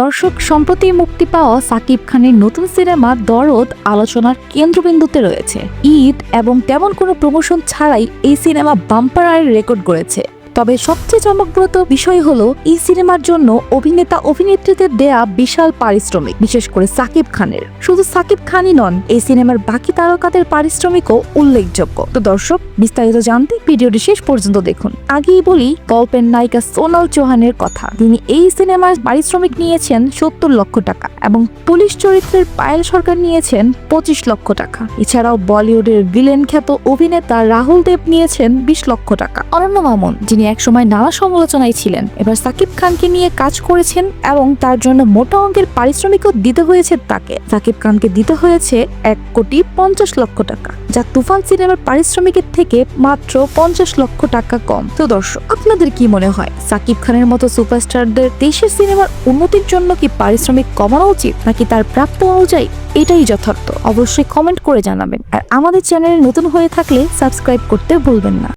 দর্শক, সম্প্রতি মুক্তি পাওয়া সাকিব খানের নতুন সিনেমা দরদ আলোচনার কেন্দ্রবিন্দুতে রয়েছে। ঈদ এবং তেমন কোনো প্রমোশন ছাড়াই এই সিনেমা বাম্পার আয়ের রেকর্ড গড়েছে। তবে সবচেয়ে চমকপ্রদ বিষয় হলো এই সিনেমার জন্য অভিনেতা অভিনেত্রীদের দেয়া বিশাল পারিশ্রমিক, বিশেষ করে সাকিব খানের। শুধু সাকিব খানই নন, এই সিনেমার বাকি তারকাদের পারিশ্রমিকও উল্লেখযোগ্য। তো দর্শক, বিস্তারিত জানতে ভিডিওটি শেষ পর্যন্ত দেখুন। আগেই বলি গল্পের নায়িকা সোনাল চৌহানের কথা। তিনি এই সিনেমার পারিশ্রমিক নিয়েছেন ৭০ লক্ষ টাকা এবং পুলিশ চরিত্রের পায়েল সরকার নিয়েছেন ২৫ লক্ষ টাকা। এছাড়াও বলিউডের ভিলেন খ্যাত অভিনেতা রাহুল দেব নিয়েছেন ২০ লক্ষ টাকা। অনন্য মামুন, যিনি একসময় নানা সমালোচনায় ছিলেন, এবার সাকিব খানকে নিয়ে কাজ করেছেন এবং তার জন্য মোটা অঙ্কের পারিশ্রমিকও দিতে হয়েছে তাকে। সাকিব খানকে দিতে হয়েছে ১,৫০,০০,০০০ টাকা, যা তুফান সিনেমার পারিশ্রমিকের থেকে মাত্র ৫০ লক্ষ টাকা কম। তো দর্শক, আপনাদের কি মনে হয়, সাকিব খানের মতো সুপারস্টারদের দেশের সিনেমার উন্নতির জন্য কি পারিশ্রমিক কমানো উচিত, নাকি তার প্রাপ্য অনুযায়ী এটাই যথার্থ? অবশ্যই কমেন্ট করে জানাবেন। আর আমাদের চ্যানেলে নতুন হয়ে থাকলে সাবস্ক্রাইব করতে ভুলবেন না।